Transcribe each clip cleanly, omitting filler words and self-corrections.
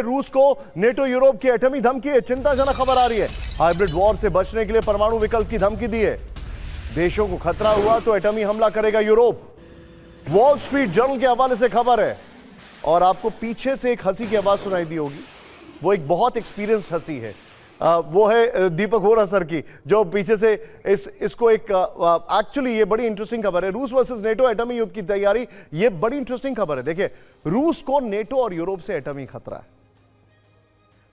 देखिए, रूस को नेटो यूरोप की एटमी धमकी है, चिंताजनक खबर आ रही है। हाइब्रिड वॉर से बचने के लिए परमाणु विकल्प की धमकी दी है। देशों को खतरा हुआ तो एटमी हमला करेगा यूरोप। वॉल स्ट्रीट जर्नल के हवाले से खबर है। और आपको पीछे से एक हंसी की आवाज सुनाई दी होगी, वो एक बहुत एक्सपीरियंस हंसी है। वो है दीपक वोरा सर की, जो पीछे से इसको एक एक्चुअली ये बड़ी इंटरेस्टिंग खबर है। रूस वर्सेस नेटो एटमी युद्ध की तैयारी, ये बड़ी इंटरेस्टिंग खबर है। देखिए, रूस को नेटो और यूरोप से एटमी खतरा है।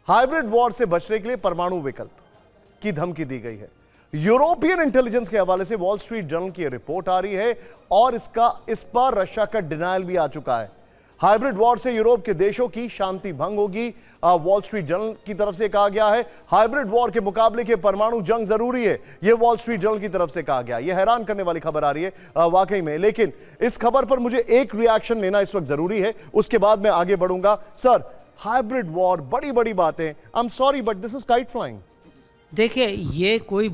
हाइब्रिड वॉर से बचने के लिए परमाणु विकल्प की धमकी दी गई है। यूरोपियन इंटेलिजेंस के हवाले से वॉल स्ट्रीट जर्नल की रिपोर्ट आ रही है और इस पर रशिया का डिनायल भी आ चुका है। हाइब्रिड वॉर से यूरोप के देशों की शांति भंग होगी। वॉल स्ट्रीट जर्नल की तरफ से कहा गया है। हाइब्रिड वॉर के मुकाबले के परमाणु जंग जरूरी है, यह वॉल स्ट्रीट जर्नल की तरफ से कहा गया। यह हैरान करने वाली खबर आ रही है वाकई में। लेकिन इस खबर पर मुझे एक रिएक्शन लेना इस वक्त जरूरी है, उसके बाद मैं आगे बढ़ूंगा। सर, हाइब्रिड वॉर, बड़ी बड़ी बातें, I am sorry but this is kite flying. देखिए, ये कोई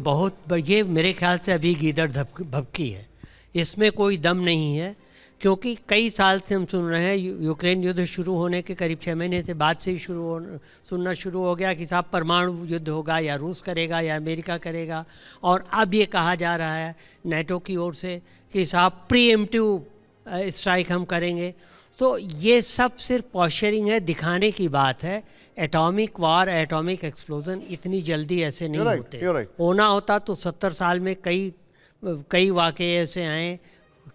ये मेरे ख्याल से अभी गीदड़ भभकी है, इसमें कोई दम नहीं है। क्योंकि कई साल से हम सुन रहे हैं, यूक्रेन युद्ध शुरू होने के करीब 6 महीने से बाद से ही सुनना शुरू हो गया कि साहब परमाणु युद्ध होगा, या रूस करेगा या अमेरिका करेगा। और अब ये कहा जा रहा है नेटो की ओर से कि साहब प्रीएम्प्टिव स्ट्राइक हम करेंगे। तो ये सब सिर्फ पॉस्चरिंग है, दिखाने की बात है। एटॉमिक वार, एटॉमिक एक्सप्लोजन इतनी जल्दी ऐसे नहीं होते। होना होता तो 70 साल में कई वाक़े ऐसे आए।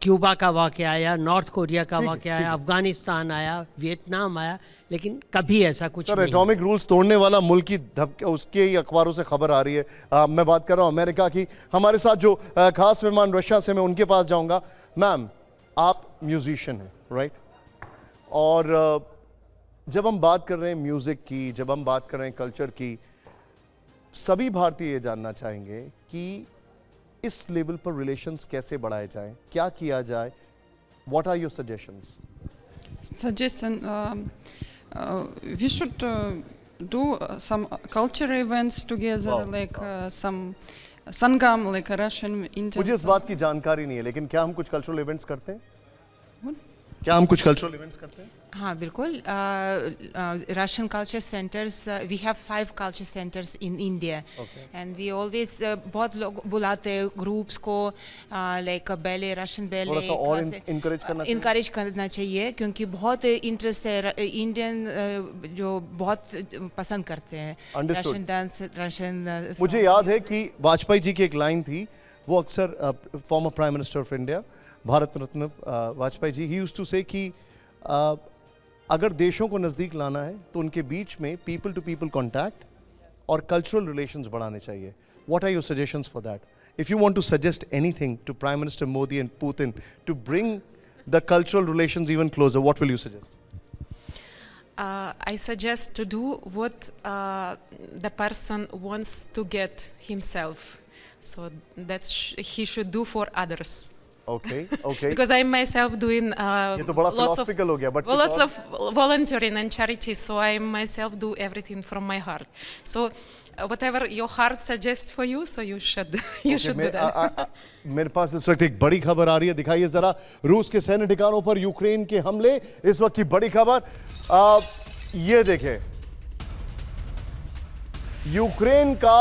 क्यूबा का वाक़या आया, नॉर्थ कोरिया का वाक़या आया, अफगानिस्तान आया, वियतनाम आया, लेकिन कभी ऐसा कुछ नहीं। एटॉमिक रूल्स तोड़ने वाला मुल्क की धमकी, उसके ही अखबारों से खबर आ रही है। मैं बात कर रहा हूँ अमेरिका की। हमारे साथ जो खास मेहमान रशिया से, मैं उनके पास जाऊंगा। मैम, आप म्यूजिशियन हैं, राइट? और जब हम बात कर रहे हैं म्यूजिक की, जब हम बात कर रहे हैं कल्चर की, सभी भारतीय ये जानना चाहेंगे कि इस लेवल पर रिलेशंस कैसे बढ़ाए जाएं, क्या किया जाए? What are your suggestions? Suggestion, we should do some cultural events together, like some sangam, like a Russian Indian. मुझे इस बात की जानकारी नहीं है, लेकिन क्या हम कुछ कल्चरल इवेंट्स करते हैं? क्या हम कुछ कल्चरल इवेंट्स करते हैं? हाँ, बिल्कुल। Russian culture centres, we have 5 culture centres in India, and we always, बहुत लोग बुलाते हैं ग्रुप्स को, like ballet, Russian ballet, encourage करना चाहिए, क्योंकि बहुत इंटरेस्ट है। इंडियन जो बहुत पसंद करते हैं रशियन डांस, रशियन। मुझे याद है कि वाजपेयी जी की एक लाइन थी, वो अक्सर former prime minister of India, Bharat Ratna Vajpayee ji, he used to say कि अगर देशों को नज़दीक लाना है तो उनके बीच में पीपल टू पीपल कॉन्टैक्ट और कल्चरल रिलेशंस बढ़ाने चाहिए। What are your suggestions for that? If you want to suggest anything to prime minister Modi and Putin to bring the cultural relations even closer, what will you suggest? I suggest to do what the person wants to get himself, so that he should do for others. Okay. Because I myself doing ये तो बड़ा philosophical हो गया, but lots of volunteering and charity, so I myself do everything from my heart. So whatever your heart suggests for you, so you should do that. मेरे पास इस वक्त एक बड़ी खबर आ रही है, दिखाइए जरा। रूस के सैन्य ठिकानों पर यूक्रेन के हमले, इस वक्त की बड़ी खबर। ये देखें, यूक्रेन का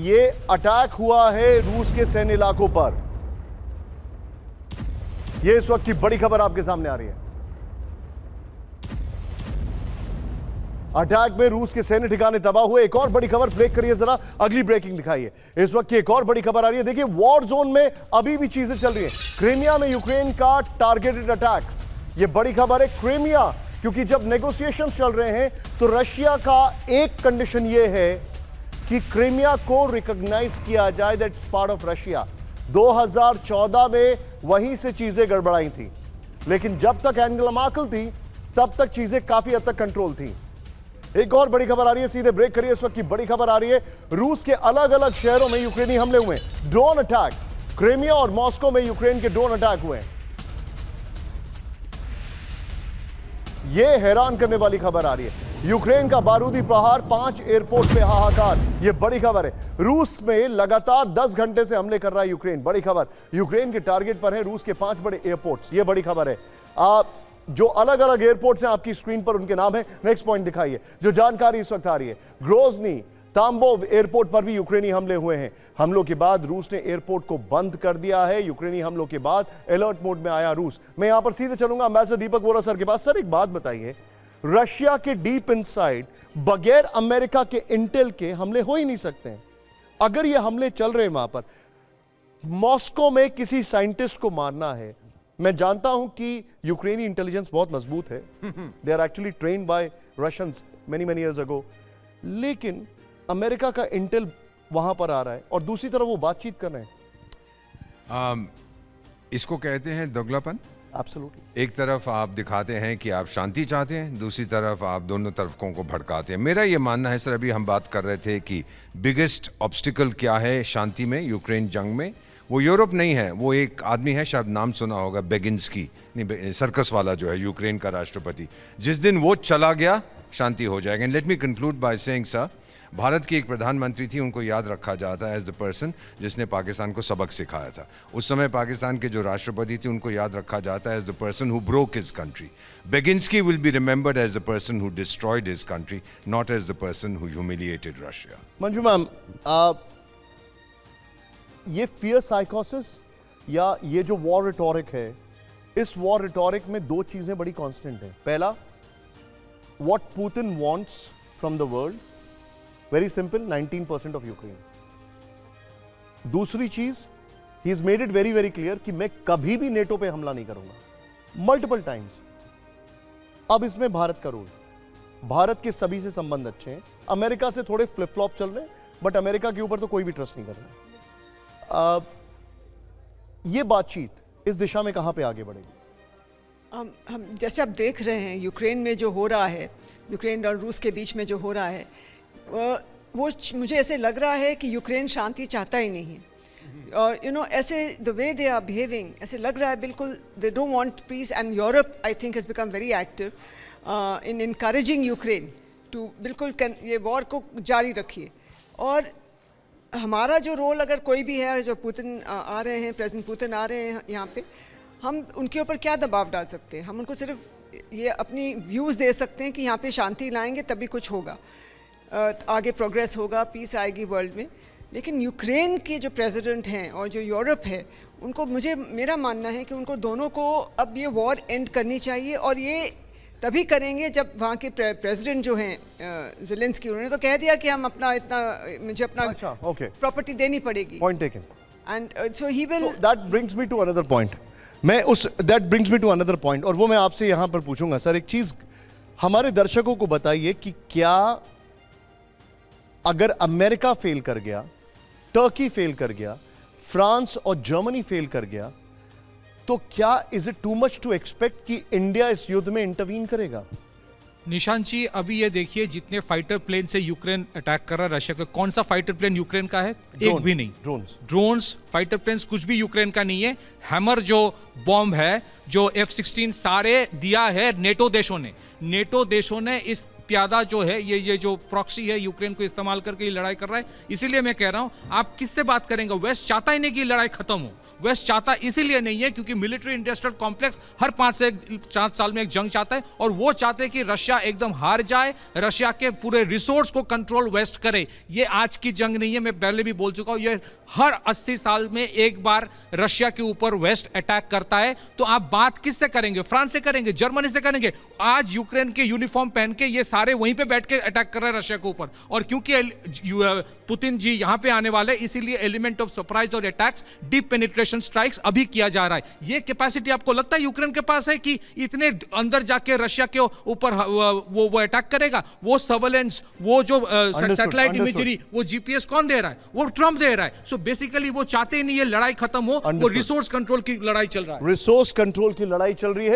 ये अटैक हुआ है रूस के सैन्य इलाकों पर। ये इस वक्त की बड़ी खबर आपके सामने आ रही है। अटैक में रूस के सैन्य ठिकाने तबाह हुए। एक और बड़ी खबर, ब्रेक करिए जरा, अगली ब्रेकिंग दिखाइए। इस वक्त की एक और बड़ी खबर आ रही है। देखिए, वॉर जोन में अभी भी चीजें चल रही हैं। क्रीमिया में यूक्रेन का टारगेटेड अटैक, ये बड़ी खबर है। क्रीमिया, क्योंकि जब नेगोशिएशन चल रहे हैं तो रशिया का एक कंडीशन ये है कि क्रीमिया को रिकॉग्नाइज किया जाए, दैट्स पार्ट ऑफ रशिया। 2014 में वहीं से चीजें गड़बड़ाई थी, लेकिन जब तक एंजेला मर्केल थी तब तक चीजें काफी हद तक कंट्रोल थी। एक और बड़ी खबर आ रही है, सीधे ब्रेक करिए। इस वक्त की बड़ी खबर आ रही है, रूस के अलग अलग शहरों में यूक्रेनी हमले हुए, ड्रोन अटैक। क्रीमिया और मॉस्को में यूक्रेन के ड्रोन अटैक हुए। यह हैरान करने वाली खबर आ रही है। यूक्रेन का बारूदी प्रहार, 5 एयरपोर्ट पे हाहाकार, यह बड़ी खबर है। रूस में लगातार 10 घंटे से हमले कर रहा है यूक्रेन, बड़ी खबर। यूक्रेन के टारगेट पर है रूस के 5 बड़े एयरपोर्ट्स, यह बड़ी खबर है। जो अलग अलग एयरपोर्ट हैं आपकी स्क्रीन पर उनके नाम है। नेक्स्ट पॉइंट दिखाइए। जो जानकारी इस वक्त आ रही है, ग्रोजनी तांबोव एयरपोर्ट पर भी यूक्रेनी हमले हुए हैं। हमलों के बाद रूस ने एयरपोर्ट को बंद कर दिया है। यूक्रेनी हमलों के बाद अलर्ट मोड में आया रूस। मैं यहां पर सीधे चलूंगा एम्बेसडर दीपक वोरा सर के पास। सर एक बात बताइए, रशिया के डीप इनसाइड बगैर अमेरिका के इंटेल के हमले हो ही नहीं सकते हैं। अगर ये हमले चल रहे हैं वहां पर, मॉस्को में किसी साइंटिस्ट को मारना है, मैं जानता हूं कि यूक्रेनी इंटेलिजेंस बहुत मजबूत है, they are actually trained by Russians many years ago, लेकिन अमेरिका का इंटेल वहां पर आ रहा है और दूसरी तरफ वो बातचीत कर रहे हैं। इसको कहते हैं दोगलापन। एब्सोल्युटली। एक तरफ आप दिखाते हैं कि आप शांति चाहते हैं, दूसरी तरफ आप दोनों तरफों को भड़काते हैं। मेरा ये मानना है सर, अभी हम बात कर रहे थे कि बिगेस्ट ऑब्स्टिकल क्या है शांति में, यूक्रेन जंग में, वो यूरोप नहीं है, वो एक आदमी है, शायद नाम सुना होगा, बेगिंस्की, नहीं सर्कस वाला जो है यूक्रेन का राष्ट्रपति। जिस दिन वो चला गया शांति हो जाएगा। And let me conclude by saying sir, Bharat की एक प्रधानमंत्री थी, उनको याद रखा जाता है एज द पर्सन जिसने पाकिस्तान को सबक सिखाया था। उस समय पाकिस्तान के जो राष्ट्रपति थे उनको याद रखा जाता है as the person who broke his country. Beginski will be remembered as the person who destroyed his country, not as the person who humiliated Russia. Manju ma'am, ये फियर साइकोसिस या ये जो वॉर रिटोरिक है, इस वॉर रिटोरिक में दो चीजें बड़ी कांस्टेंट है। पहला, what Putin wants from the world, very simple, 19% of Ukraine. दूसरी चीज, he is made it very very clear कि मैं कभी भी नेटो पे हमला नहीं करूंगा, मल्टीपल टाइम्स। अब इसमें भारत का रोल, भारत के सभी से संबंध अच्छे हैं, अमेरिका से थोड़े फ्लिप फ्लॉप चल रहे हैं, बट अमेरिका के ऊपर तो कोई भी ट्रस्ट नहीं कर रहा है। ये बातचीत इस दिशा में कहां पे आगे बढ़ेगी? हम जैसे आप देख रहे हैं यूक्रेन में जो हो रहा है, यूक्रेन और रूस के बीच में जो हो रहा है, वो मुझे ऐसे लग रहा है कि यूक्रेन शांति चाहता ही नहीं है। और ऐसे the way they are behaving, ऐसे लग रहा है बिल्कुल they don't want peace. And Europe I think has become very active in encouraging Ukraine to बिल्कुल ये वॉर को जारी रखिए। और हमारा जो रोल अगर कोई भी है, जो पुतिन आ रहे हैं, प्रेसिडेंट पुतिन आ रहे हैं यहाँ पे, हम उनके ऊपर क्या दबाव डाल सकते हैं? हम उनको सिर्फ ये अपनी व्यूज़ दे सकते हैं कि यहाँ पे शांति लाएंगे तभी कुछ होगा, आगे प्रोग्रेस होगा, पीस आएगी वर्ल्ड में। लेकिन यूक्रेन के जो प्रेसिडेंट हैं और जो यूरोप है, उनको मेरा मानना है कि उनको दोनों को अब ये वॉर एंड करनी चाहिए। और ये तभी करेंगे जब वहाँ के प्रेसिडेंट जो हैं ज़ेलेंस्की, उन्होंने तो कह दिया कि हम मुझे अपना प्रॉपर्टी देनी पड़ेगी। Point taken. And so he will, that brings me to another point. और वो मैं आपसे यहाँ पर पूछूंगा सर, एक चीज हमारे दर्शकों को बताइए कि क्या अगर अमेरिका फेल कर गया, टर्की फेल कर गया, फ्रांस और जर्मनी फेल कर गया, तो क्या is it too much to expect कि इंडिया इस युद्ध में इंटरवीन करेगा? निशांत जी, अभी ये देखिए जितने फाइटर प्लेन से यूक्रेन अटैक कर रहा है रशिया का, कौन सा फाइटर प्लेन यूक्रेन का है? एक भी नहीं। ड्रोन्स, फाइटर प्लेन्स कुछ भी यूक्रेन का नहीं है। हैमर जो बॉम्ब है, जो F-16 सारे दिया है नेटो देशों ने इस प्यादा जो है, ये जो प्रॉक्सी है यूक्रेन को इस्तेमाल करके ये लड़ाई कर रहा है। इसीलिए मैं कह रहा हूं, आप किससे बात करेंगे? वेस्ट चाहता ही नहीं कि लड़ाई खत्म हो। वेस्ट चाहता इसीलिए नहीं है क्योंकि मिलिट्री इंडस्ट्रियल कॉम्प्लेक्स हर 5 से 4 साल में एक जंग चाहता है, और वो चाहते हैं कि रशिया एकदम हार जाए, रशिया के पूरे रिसोर्स को कंट्रोल वेस्ट करे। ये आज की जंग नहीं है, मैं पहले भी बोल चुका हूं, ये हर 80 साल में एक बार रशिया के ऊपर वेस्ट अटैक करता है। तो आप बात किससे करेंगे? फ्रांस से करेंगे, जर्मनी से करेंगे? आज यूक्रेन के यूनिफॉर्म पहन के ये सारे वहीं पे बैठ के अटैक कर रहे हैं रशिया के ऊपर। और क्योंकि पुतिन जी यहां पे आने वाले, इसीलिए एलिमेंट ऑफ सरप्राइज और अटैक्स, डीप पेनिट्रेशन स्ट्राइक्स अभी किया जा रहा है। ये कैपेसिटी आपको लगता है यूक्रेन के पास है कि इतने अंदर जाके रशिया के ऊपर वो अटैक करेगा? वो सर्वेलेंस, वो जो सैटेलाइट इमेजरी, वो जीपीएस कौन दे रहा है? वो ट्रंप दे रहा है। सो बेसिकली वो चाहते ही नहीं है लड़ाई खत्म हो, वो रिसोर्स कंट्रोल की लड़ाई चल रहा है। रिसोर्स कंट्रोल की लड़ाई चल रही है।